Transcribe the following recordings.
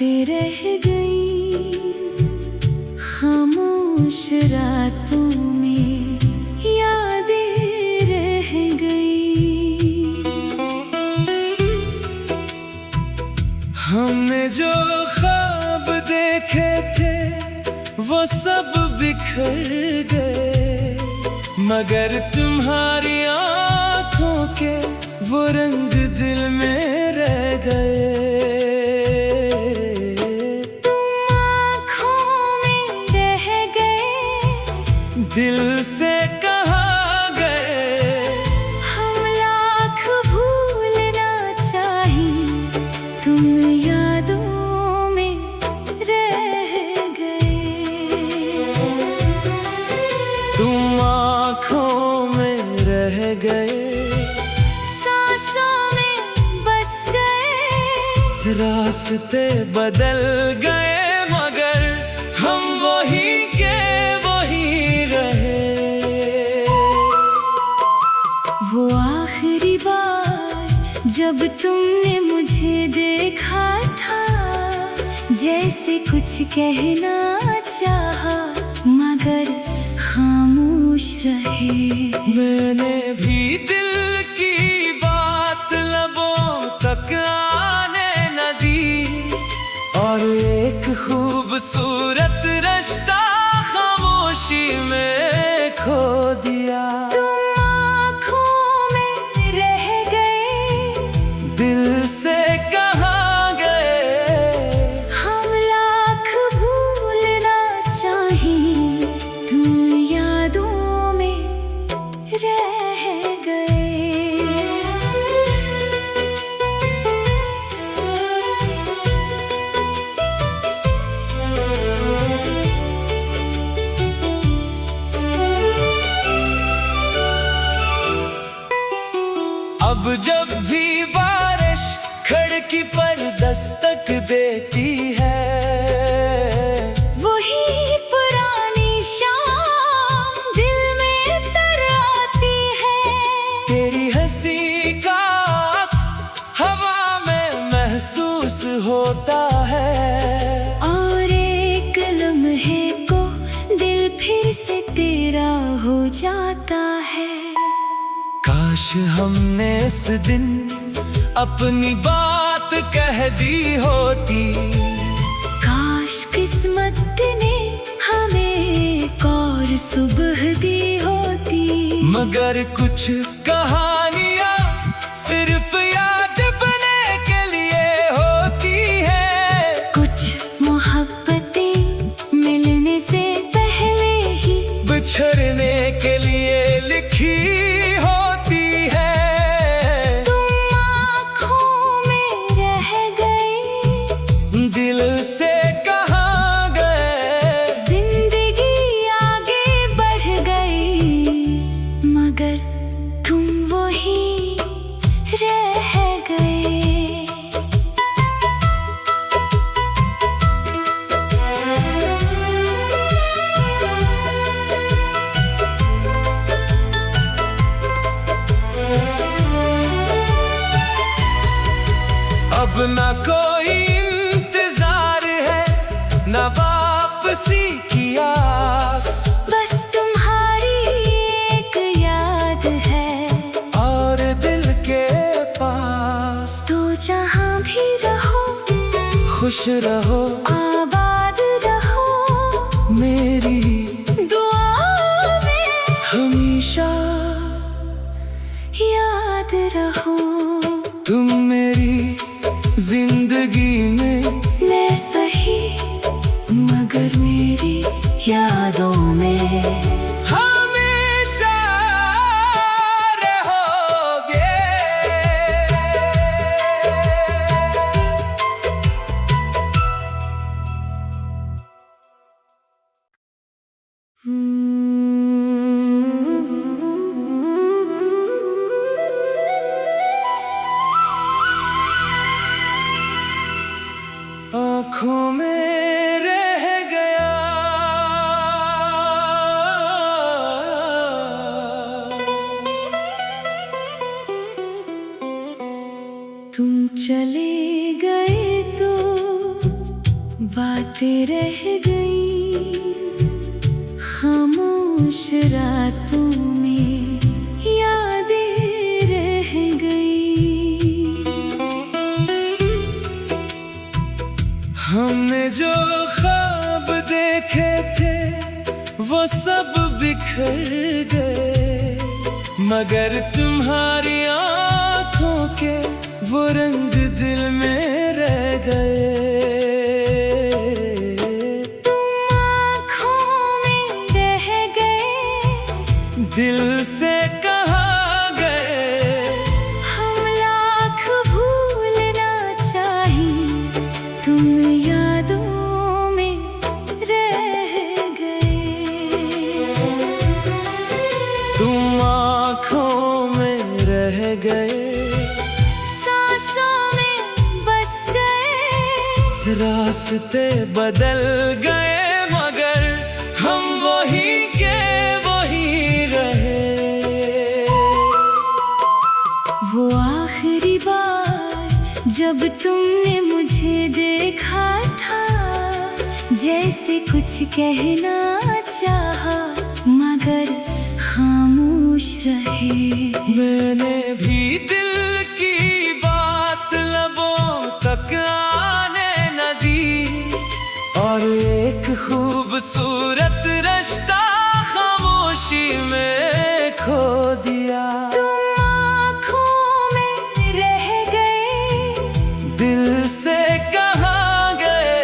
बातें रह गई खामोश रातों में, यादें रह गई। हमने जो ख्वाब देखे थे वो सब बिखर गए, मगर तुम्हारी आँखों के वो रंग दिल में रह गए। तुम आँखों में रह गए, दिल से कहाँ गए? हम लाख भूलना चाहें, तुम यादों में रह गए। तुम आँखों में रह गए, सांसों में बस गए, रास्ते बदल गए, मगर हम वही के वही रहे। वो आखिरी बार जब तुमने मुझे देखा था, जैसे कुछ कहना चाहा मगर खामोश रहे। मैंने भी दिल की बात लबों तक आने न दी, और एक खूबसूरत रिश्ता खामोशी में खो दिया। तुम आँखों में रह गए, दिल से कहाँ गए? हम लाख भूलना चाहें, तुम यादों में रह गए। अब जब भी बारिश खिड़की पर दस्तक देती है, वही पुरानी शाम दिल में तर आती है। तेरी हंसी का अक्स हवा में महसूस होता है, और एक लम्हे को दिल फिर से तेरा हो जाता है। काश हमने इस दिन अपनी बात कह दी होती, काश किस्मत ने हमें एक और सुबह दी होती, मगर कुछ कहानियाँ सिर्फ याद बने के लिए होती है। कुछ मोहब्बतें मिलने से पहले ही बिछड़ने के लिए लिखी होती है। तुम आँखों में रह गए, दिल से कहाँ गए? जिंदगी आगे बढ़ गई, मगर तुम वही रह गए। अब ना कोई इंतजार है, ना वापसी की आस, बस तुम्हारी एक याद है, और दिल के पास। तो जहाँ भी रहो खुश रहो, आबाद रहो, मेरी दुआ में हमेशा याद रहो। तुम मेरी जिंदगी में मैं सही मगर मेरी यादों में हमेशा रहोगे। आँखों में रह गया बातें रह गई खामोश रातों में, यादें रह गई। हमने जो ख्वाब देखे थे वो सब बिखर गए, मगर तुम्हारी आंखों के वो रंग दिल में रह गए। तुम आँखों में रह गए, दिल से कहाँ गए? हम लाख भूलना चाहें, तुम यादों में रह गए। तुम आँखों में रह गए, सांसों में बस गए, रास्ते बदल गए, मगर हम वही के वही रहे। वो आखिरी बार जब तुमने मुझे देखा था, जैसे कुछ कहना चाहा मगर खामोश रहे। मैंने भी दिल की बात लबों तक आने न दी, और एक खूबसूरत रिश्ता खामोशी में खो दिया। तुम आँखों में रह गए, दिल से कहाँ गए?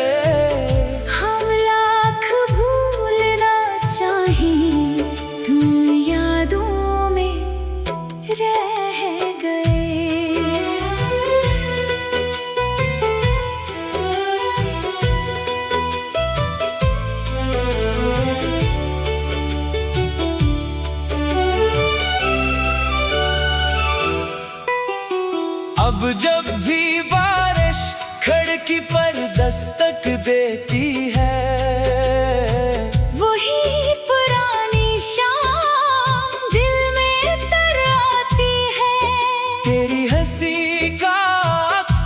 हम लाख भूलना चाहें, तुम यादों में रह गए। अब जब भी बारिश खिड़की पर दस्तक देती है, वही पुरानी शाम दिल में तर आती है। तेरी हंसी का अक्स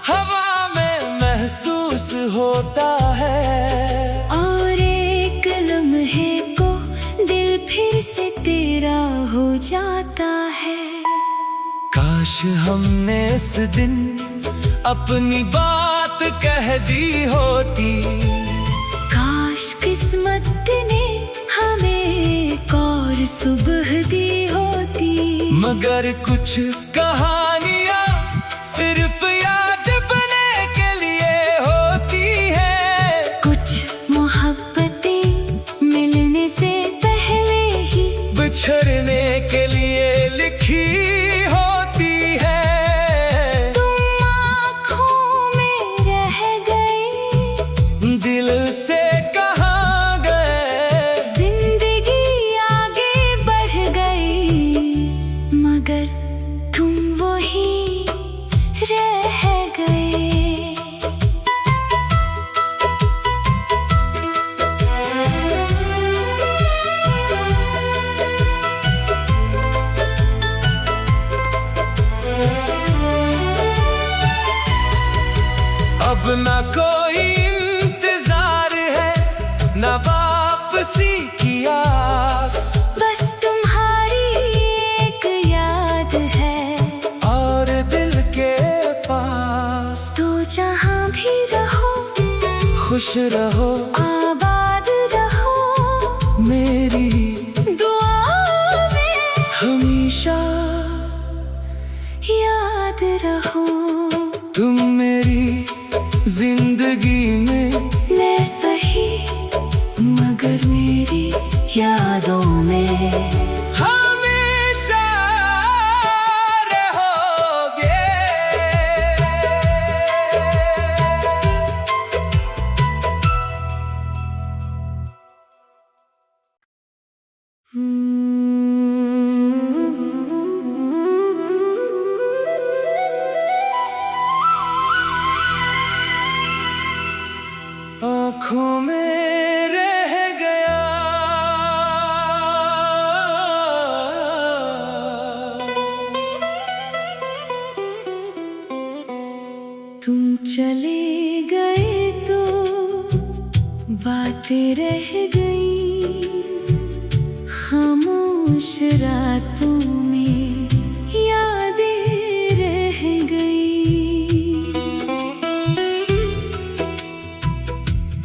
हवा में महसूस होता है, और एक लम्हे को दिल फिर से तेरा हो जाता है। काश हमने इस दिन अपनी बात कह दी होती, काश किस्मत ने हमें एक और सुबह दी होती। मगर कुछ कहानियाँ सिर्फ याद बने के लिए होती है। कुछ मोहब्बतें मिलने से पहले ही बिछड़ने के लिए लिखी होती है। तुम आँखों में रह गए, दिल से कहाँ गए? जिंदगी आगे बढ़ गई, मगर तुम वही रह गए। अब न कोई इंतजार है, न वापसी की आस, बस तुम्हारी एक याद है, और दिल के पास। तो जहाँ भी रहो खुश रहो, आबाद रहो, मेरी दुआ में हमेशा याद रहो। तुम मेरी जिंदगी में मैं सही मगर मेरी यादों में हमेशा रहोगे। आँखों में रह गया, तुम चले गए तो बातें रह गई खामोश रातों में, यादें रह गई।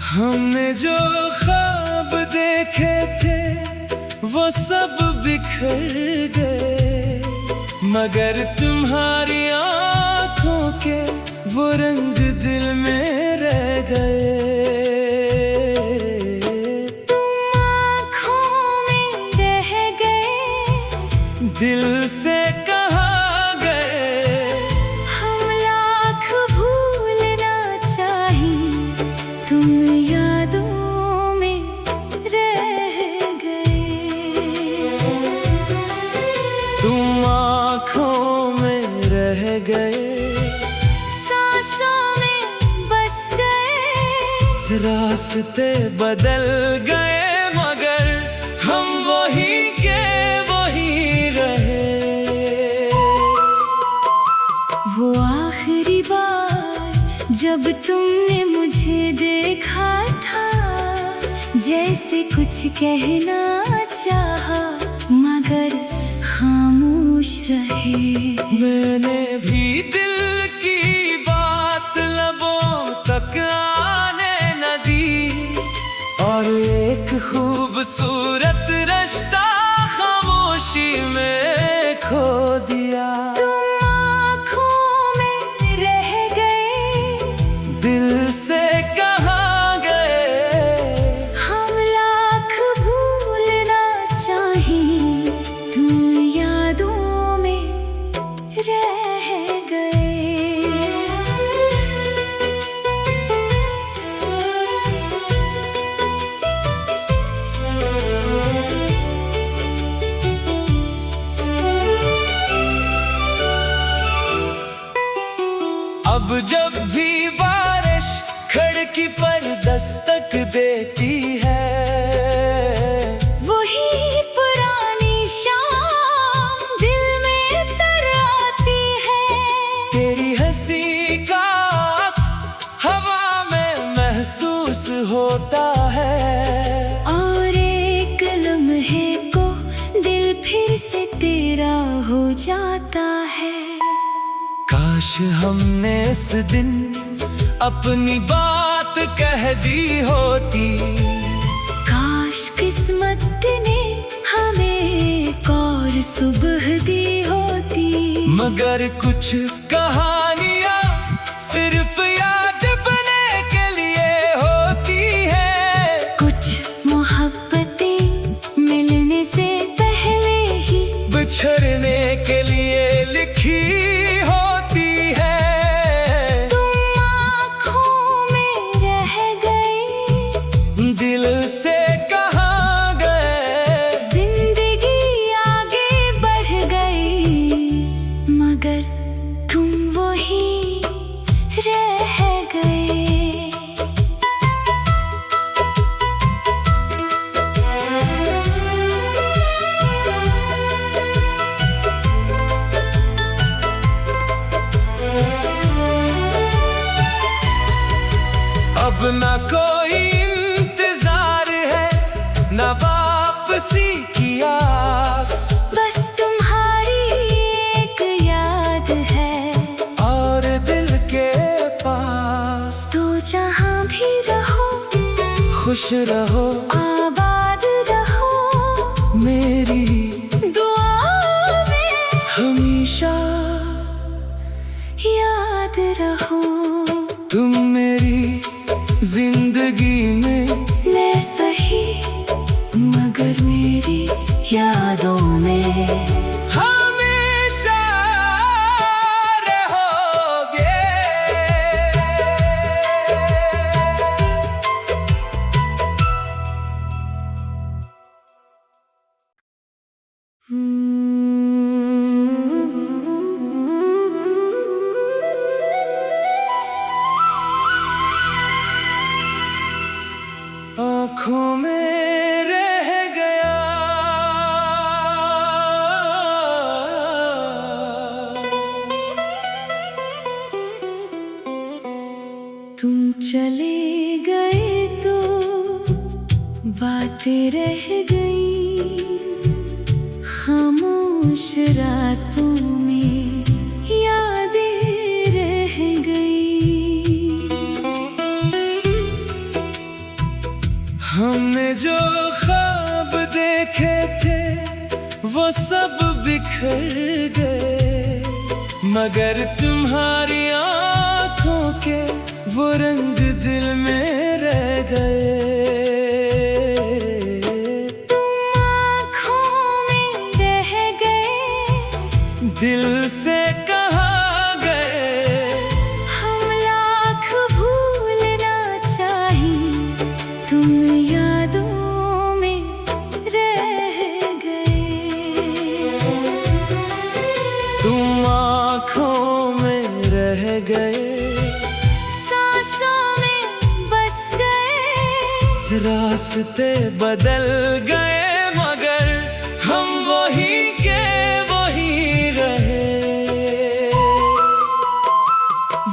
हमने जो ख्वाब देखे थे वो सब बिखर गए, मगर तुम्हारी आंखों के वो रंग दिल में रह गए। तुम आँखों में रह गए, दिल से कहाँ गए? हम लाख भूलना चाहें, तुम यादों में रह गए। तुम आँखों में रह गए, सांसों में बस गए, रास्ते बदल गए, मगर हम वही के वही रहे। वो आखिरी बार जब तुमने मुझे देखा था, जैसे कुछ कहना चाहा मगर खामोश रहे। मैंने भी दिल की बात लबों तक आने न दी, और एक खूबसूरत रिश्ता खामोशी में खो दिया। तुम आँखों में रह गए, दिल से कहाँ गए? हम लाख भूलना चाहें, तुम यादों में रह गए। अब जब भी बारिश खिड़की पर दस्तक देती है, वही पुरानी शाम दिल में तर आती है। तेरी हंसी का अक्स हवा में महसूस होता है, और एक लम्हे को दिल फिर से तेरा हो जाता है। काश हमने इस दिन अपनी बात कह दी होती, काश किस्मत ने हमें एक और सुबह दी होती। मगर कुछ कहानियाँ सिर्फ याद बने के लिए होती है। कुछ मोहब्बतें मिलने से पहले ही बिछड़ने के लिए लिखी होती है। तुम आँखों में रह गए, दिल से कहाँ गए? जिंदगी आगे बढ़ गई, मगर तुम वही रह गए। अब ना कोई इंतजार है, ना वापसी की आस, बस तुम्हारी एक याद है, और दिल के पास। तो जहाँ भी रहो खुश रहो, आबाद रहो, मेरी दुआ में हमेशा याद रहो। तुम मेरी जिंदगी में मैं सही मगर मेरी यादों में हमेशा रहोगे। आँखों में रह गया, तुम चले गए तो बातें रह गई खामोश रातों में, यादें रह गई। हमने जो ख्वाब देखे थे वो सब बिखर गए, मगर तुम्हारी आंखों के वो रंग दिल में रह गए। तुम आँखों में रह गए, दिल से कहाँ गए? हम लाख भूलना चाहें, तुम यादों में रह गए। तुम आँखों में रह गए, सांसों में बस गए, रास्ते बदल गए, मगर हम वही के वही रहे।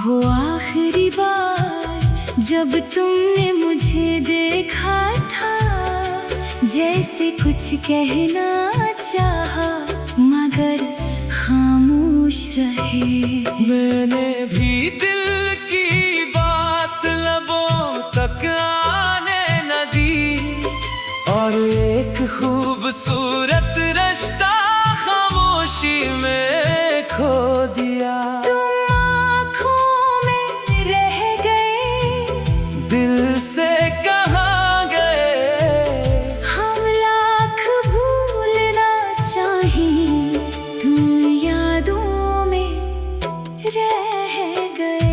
वो आखिरी बार जब तुमने मुझे देखा था, जैसे कुछ कहना चाहा मगर खामोश रहे। मैंने भी दिल की बात लबों तक आने न दी, और एक खूबसूरत रिश्ता खामोशी में खो दिया। तुम आँखों में रह गए, दिल से कहाँ गए? हम लाख भूलना चाहें, तुम यादों में रह गए।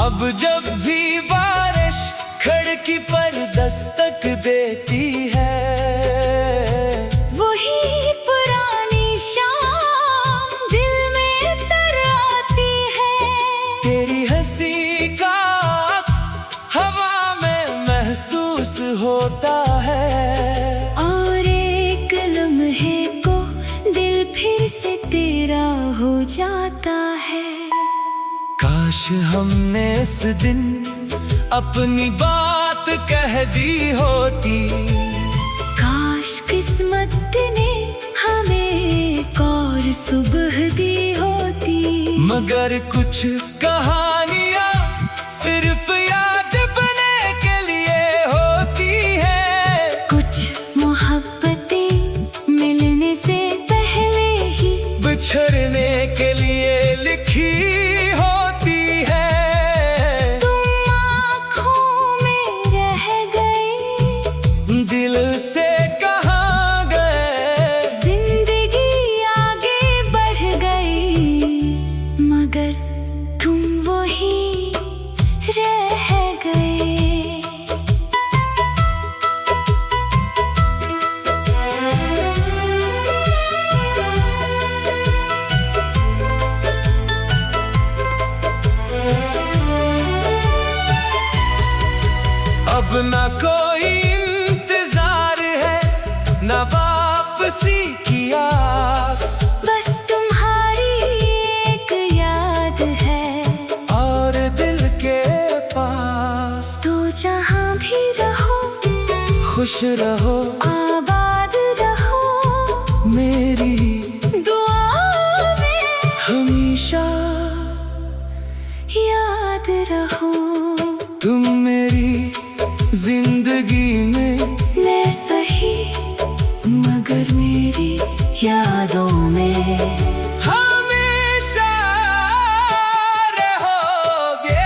अब जब भी बारिश खिड़की पर दस्तक देती है, वही पुरानी शाम दिल में तर आती है। तेरी हंसी का अक्स हवा में महसूस होता है, और एक लम्हे को दिल फिर से तेरा हो जाता है। काश हमने इस दिन अपनी बात कह दी होती, काश किस्मत ने हमें एक और सुबह दी होती। मगर कुछ कहानियाँ सिर्फ याद बने के लिए होती है। कुछ मोहब्बतें मिलने से पहले ही बिछड़ने के लिए लिखी होती है। तुम आँखों में रह गए, दिल से कहाँ गए? जिंदगी आगे बढ़ गई, मगर तुम वही रह गए। अब न कोई इंतजार है, न वापसी की आस, बस तुम्हारी एक याद है, और दिल के पास। तो जहाँ भी रहो खुश रहो, आबाद रहो, मेरी दुआ में हमेशा याद रहो। तुम मेरी जिंदगी में मैं सही मगर मेरी यादों में हमेशा रहोगे।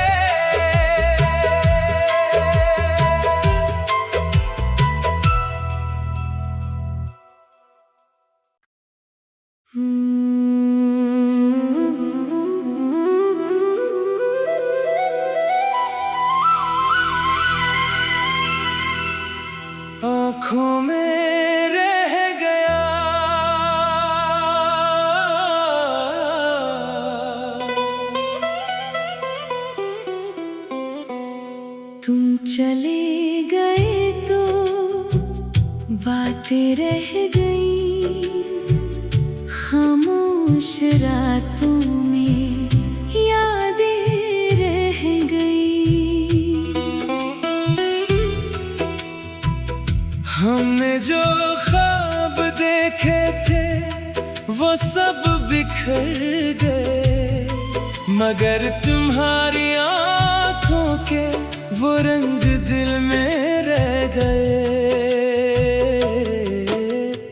आँखों में रह गया, तुम चले गए तो बातें रह गई खामोश रातों में, यादें रह गई। हमने जो ख्वाब देखे थे वो सब बिखर गए, मगर तुम्हारी आँखों के वो रंग दिल में रह गए।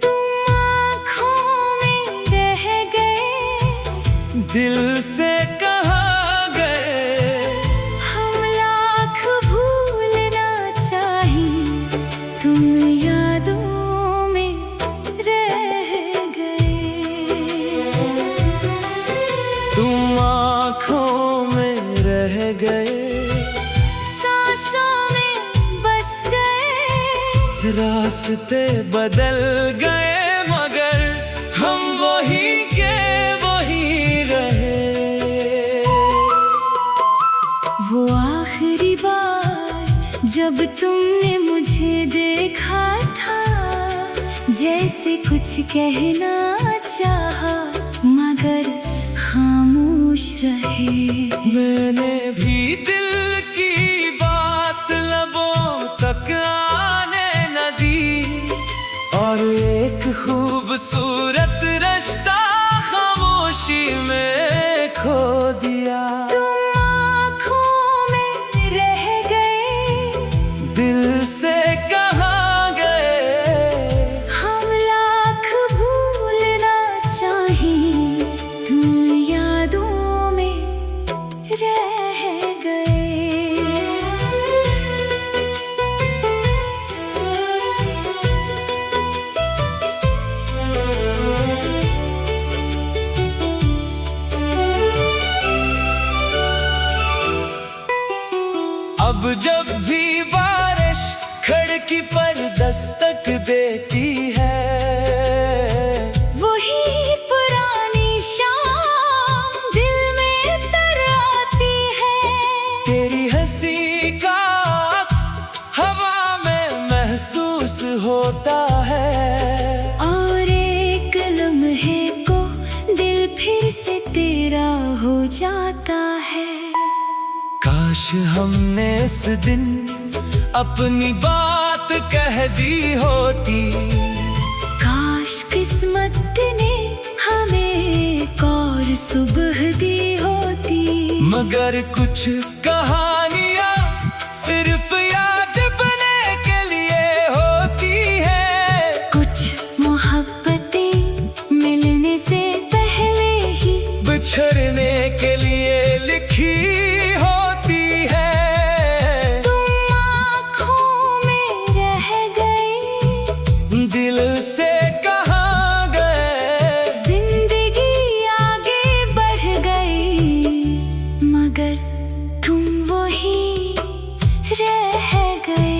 तुम आँखों में रह गए, दिल से कहाँ गए? हम लाख भूलना चाहें, तुम यादों में रह गए। तुम आँखों में रह गए, सांसों में बस गए, रास्ते बदल गए, मगर हम वही के वही रहे। वो आखिरी बार जब तुमने मुझे देखा था, जैसे कुछ कहना चाहा मगर खामोश रहे। मैंने भी दिल की बात लबों तक आने न दी, और एक खूबसूरत रिश्ता खामोशी में खो दिया। तुम आँखों में रह गए, दिल से कहाँ गए? हम लाख भूलना चाहें, तुम यादों में रह गए। अब जब भी बारिश खिड़की पर दस्तक देती है, वही पुरानी शाम दिल में तर आती है। तेरी हंसी का अक्स हवा में महसूस होता है, और एक लम्हे को दिल फिर से तेरा हो जाता है। काश हमने इस दिन अपनी बात कह दी होती, काश किस्मत ने हमें एक और सुबह दी होती, मगर कुछ कहानियाँ सिर्फ याद बने के लिए होती है। कुछ मोहब्बतें मिलने से पहले ही बिछड़ने के लिए लिखी होती है। तुम आँखों में रह गए, दिल से कहाँ गए? जिंदगी आगे बढ़ गई, मगर तुम वही रह गए।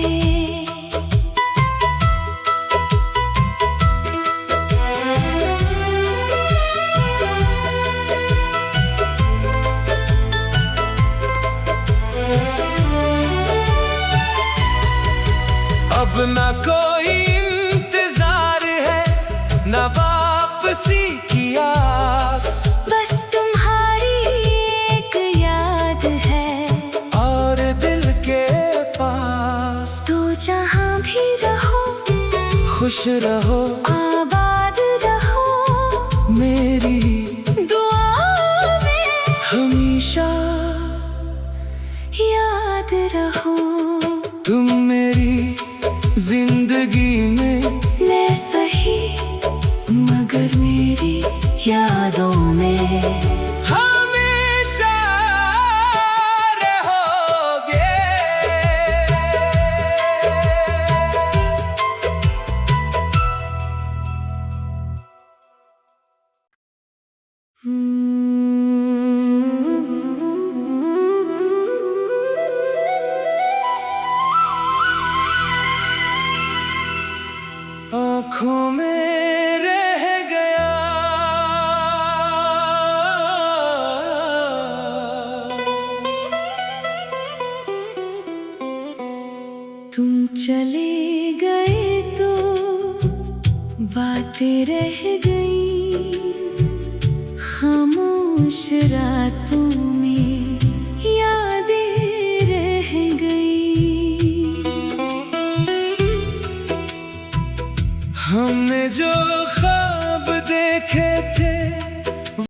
अब न कोई इंतजार है, न वापसी की आस, बस तुम्हारी एक याद है, और दिल के पास। तो जहाँ भी रहो खुश रहो, आबाद रहो, मेरी दुआ में हमेशा याद रहो। तुम मेरी जिंदगी में मैं सही मगर मेरी यादों में हमेशा रहोगे। आँखों में रह गया, तुम चले गए तो बातें रह गई खामोश रातों में, यादें रह गई। हमने जो ख्वाब देखे थे